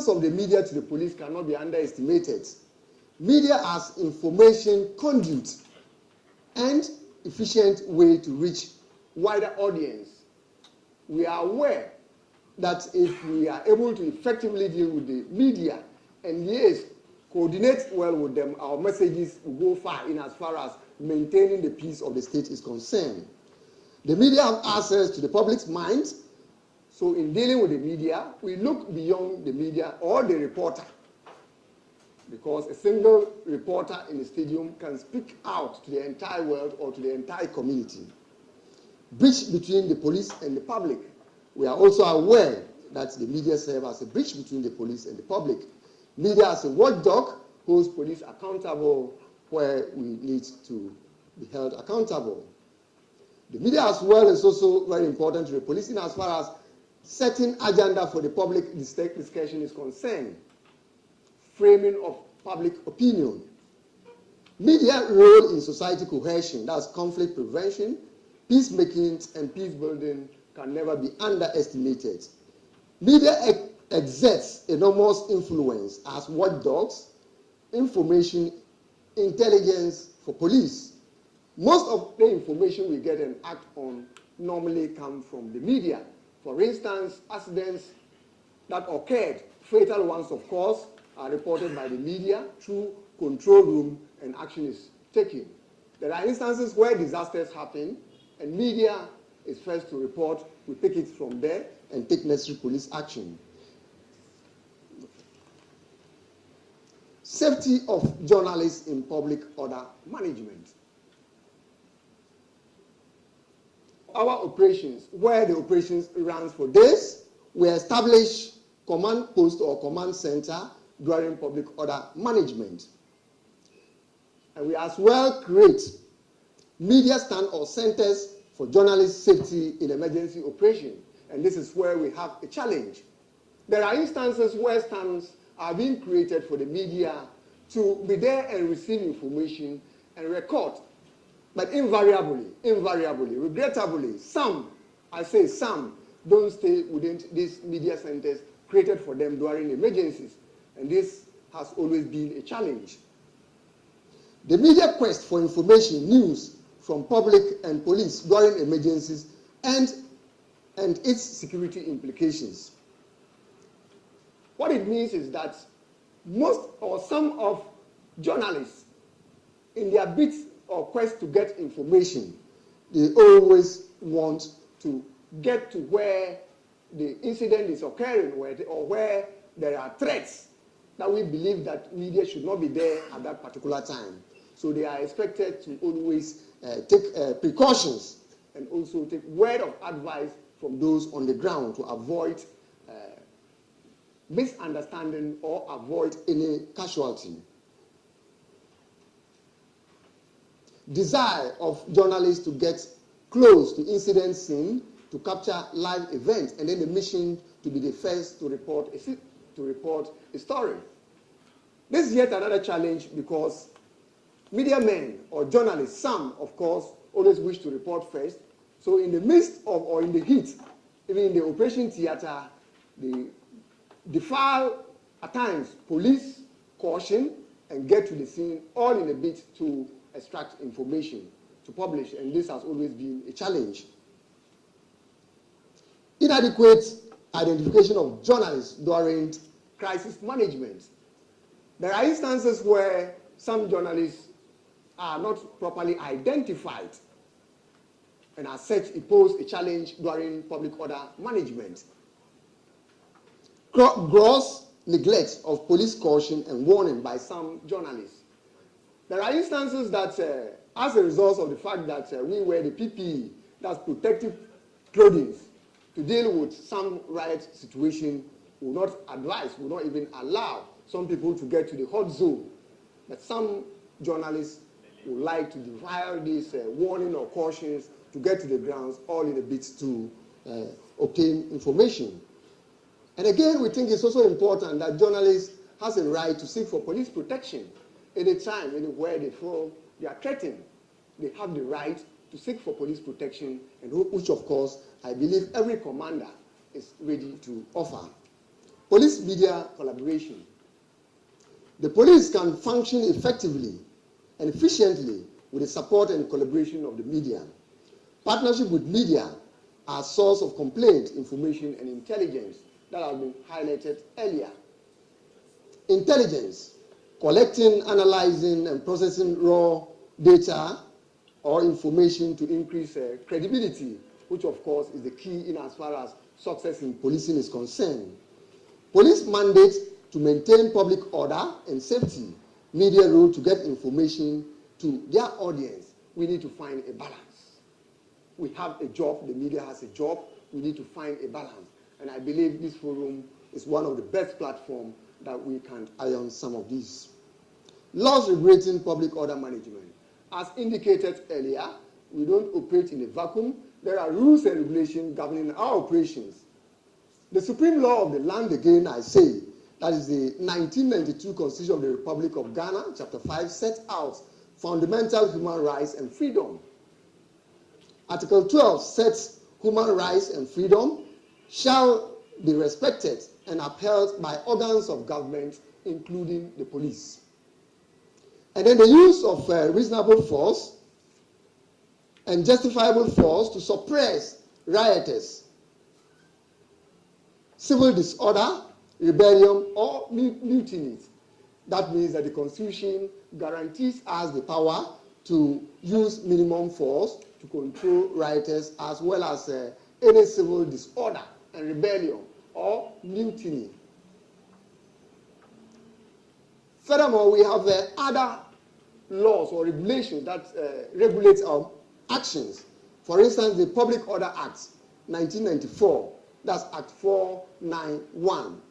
of the media to the police cannot be underestimated. Media as information conduit and efficient way to reach wider audience. We are aware that if we are able to effectively deal with the media and yes, coordinate well with them, our messages will go far in as far as maintaining the peace of the state is concerned. The media have access to the public's mind, so in dealing with the media, we look beyond the media or the reporter, because a single reporter in the stadium can speak out to the entire world or to the entire community. Bridge between the police and the public. We are also aware that the media serves as a bridge between the police and the public. Media as a watchdog holds police accountable where we need to be held accountable. The media as well is also very important to the police in as far as setting agenda for the public discussion is concerned. Framing of public opinion. Media role in society cohesion, that's conflict prevention, peacemaking and peace building can never be underestimated. Media exerts enormous influence as watchdogs, information, intelligence for police. Most of the information we get and act on normally come from the media. For instance, accidents that occurred, fatal ones of course, are reported by the media through control room and action is taken. There are instances where disasters happen and media is first to report. We pick it from there and take necessary police action. Safety of journalists in public order management. Our operations, where the operations runs for days, we establish command post or command center during public order management. And we as well create media stand or centers for journalist safety in emergency operation. And this is where we have a challenge. There are instances where stands are being created for the media to be there and receive information and record. But invariably, regrettably, some, I say some, don't stay within these media centers created for them during emergencies. And this has always been a challenge. The media quest for information, news from public and police during emergencies and its security implications. What it means is that most or some of journalists, in their bid or quest to get information, they always want to get to where the incident is occurring or where there are threats that we believe that media should not be there at that particular time. So they are expected to always take precautions and also take word of advice from those on the ground to avoid misunderstanding or avoid any casualty. Desire of journalists to get close to incident scene to capture live events, and then the mission to be the first to report a story. This is yet another challenge because media men or journalists, some of course, always wish to report first. So in the midst of or in the heat, even in the operation theater, they defy at times police caution and get to the scene all in a bid to extract information to publish, and this has always been a challenge. Inadequate identification of journalists during crisis management. There are instances where some journalists are not properly identified, and as such, it poses a challenge during public order management. Gross neglect of police caution and warning by some journalists. There are instances that, as a result of the fact that we wear the PPE, that's protective clothing, to deal with some riot situation, will not advise, will not even allow some people to get to the hot zone. But some journalists would like to defy these warning or cautions to get to the grounds, all in a bid to obtain information. And again, we think it's also important that journalists has a right to seek for police protection anytime, anywhere they feel they are threatened. They have the right to seek for police protection, and which, of course, I believe every commander is ready to offer. Police-media collaboration. The police can function effectively and efficiently with the support and collaboration of the media. Partnership with media are a source of complaint, information, and intelligence that have been highlighted earlier. Intelligence, collecting, analyzing, and processing raw data or information to increase credibility, which of course is the key in as far as success in policing is concerned. Police mandate to maintain public order and safety. Media role to get information to their audience. We need to find a balance. We have a job, the media has a job, we need to find a balance. And I believe this forum is one of the best platforms that we can iron some of these. Laws regulating public order management. As indicated earlier, we don't operate in a vacuum. There are rules and regulations governing our operations. The supreme law of the land, again, I say, that is the 1992 Constitution of the Republic of Ghana, Chapter 5, sets out fundamental human rights and freedom. Article 12 sets human rights and freedom shall be respected and upheld by organs of government, including the police. And then the use of reasonable force and justifiable force to suppress rioters, civil disorder, rebellion, or mutinies. That means that the Constitution guarantees us the power to use minimum force to control rioters as well as any civil disorder and rebellion or mutiny. Furthermore, we have other laws or regulations that regulate our actions. For instance, the Public Order Act, 1994, that's Act 491.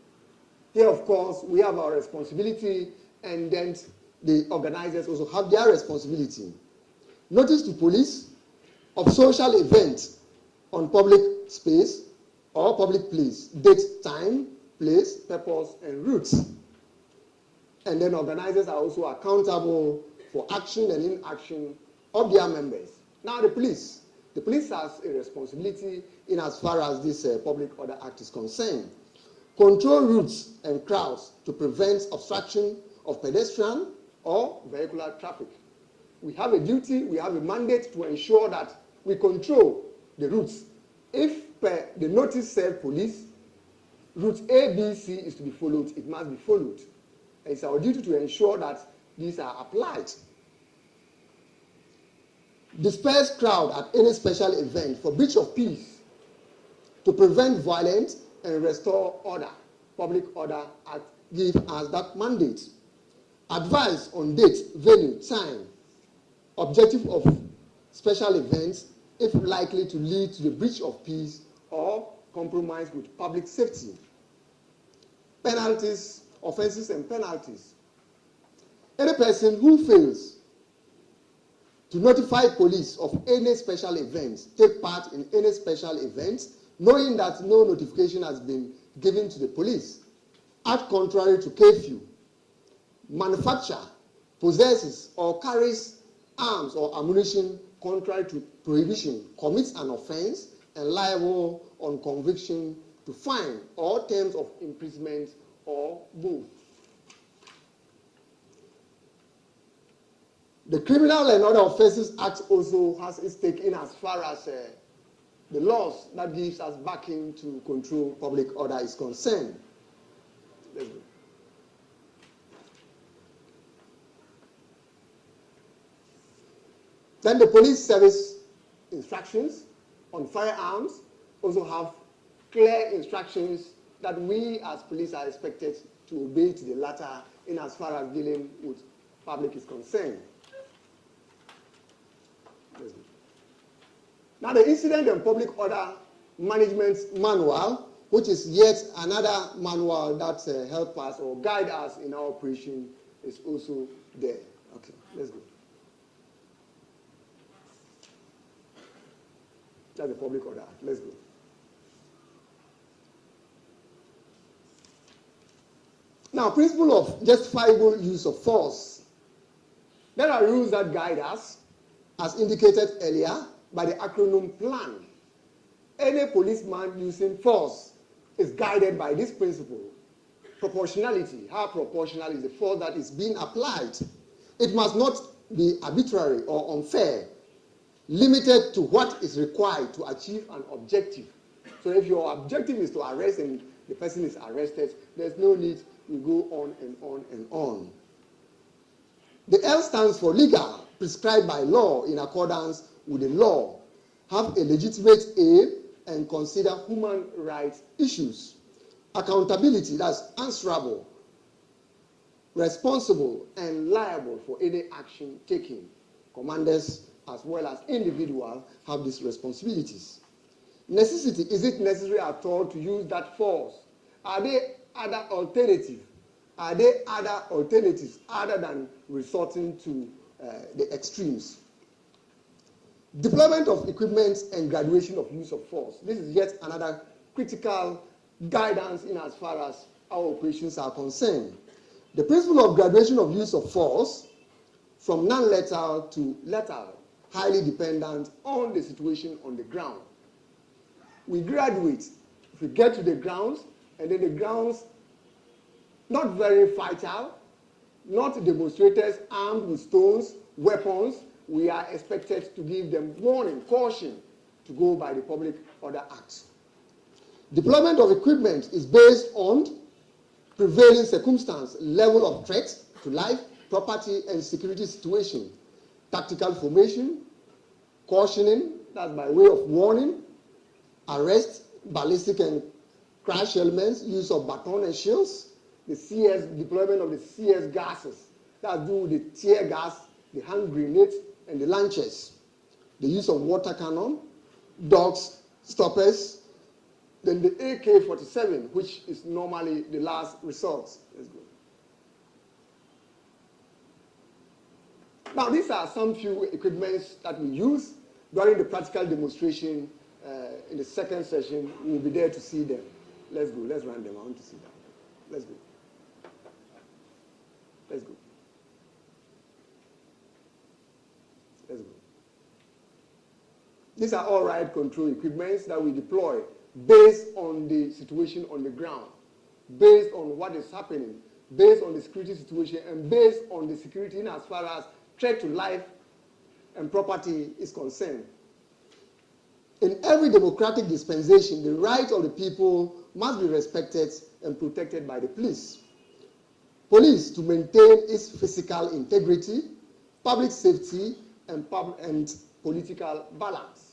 Here, of course, we have our responsibility, and then the organizers also have their responsibility. Notice to police of social events on public space or public place, date, time, place, purpose, and routes. And then organizers are also accountable for action and inaction of their members. Now the police has a responsibility in as far as this Public Order Act is concerned. Control routes and crowds to prevent obstruction of pedestrian or vehicular traffic. We have a duty, we have a mandate to ensure that we control the routes. If the notice said police, route A, B, C is to be followed, it must be followed. And it's our duty to ensure that these are applied. Disperse crowd at any special event for breach of peace to prevent violence and restore order. Public Order Act gives us that mandate. Advise on date, venue, time, objective of special events if likely to lead to the breach of peace or compromise with public safety. Penalties, offenses and penalties. Any person who fails to notify police of any special events, take part in any special events, knowing that no notification has been given to the police, act contrary to curfew, manufacture, possesses, or carries arms or ammunition contrary to prohibition, commits an offense and liable on conviction to fine or terms of imprisonment or both. The Criminal and Other Offences Act also has its stake in as far as the laws that gives us backing to control public order is concerned. Let's go. Then the police service instructions on firearms also have clear instructions that we as police are expected to obey to the latter in as far as dealing with public is concerned. Let's go. Now the Incident and Public Order Management Manual, which is yet another manual that helps us or guide us in our operation, is also there. Okay, let's go. That's the Public Order Act. Let's go. Now, principle of justifiable use of force. There are rules that guide us, as indicated earlier, by the acronym PLAN. Any policeman using force is guided by this principle. proportionality. How proportional is the force that is being applied? It must not be arbitrary or unfair, limited to what is required to achieve an objective. So if your objective is to arrest and the person is arrested, there's no need to go on and on and on. The L stands for legal, prescribed by law in accordance with the law, have a legitimate aim, and consider human rights issues. Accountability, that's answerable, responsible, and liable for any action taken. Commanders as well as individuals have these responsibilities. Necessity, is it necessary at all to use that force? Are there other alternatives? Are there other alternatives other than resorting to the extremes? Deployment of equipment and graduation of use of force. This is yet another critical guidance in as far as our operations are concerned. The principle of graduation of use of force from non-lethal to lethal, highly dependent on the situation on the ground. We graduate, if we get to the grounds, and then the grounds not very vital, not demonstrators armed with stones, weapons, we are expected to give them warning, caution, to go by the Public Order Act. Deployment of equipment is based on prevailing circumstance, level of threat to life, property, and security situation. Tactical formation, cautioning, that's by way of warning, arrest, ballistic and crash elements, use of baton and shells, the CS, deployment of the CS gases, that do with the tear gas, the hand grenades, and the launchers. The use of water cannon, dogs, stoppers, then the AK-47, which is normally the last resort. Let's go. Now, these are some few equipments that we use during the practical demonstration. In the second session, we'll be there to see them. Let's go. Let's run them. I want to see them. Let's go. Let's go. Let's go. These are all riot control equipments that we deploy based on the situation on the ground, based on what is happening, based on the security situation, and based on the security in as far as threat to life and property is concerned. In every democratic dispensation, the rights of the people must be respected and protected by the police. Police to maintain its physical integrity, public safety, and political balance.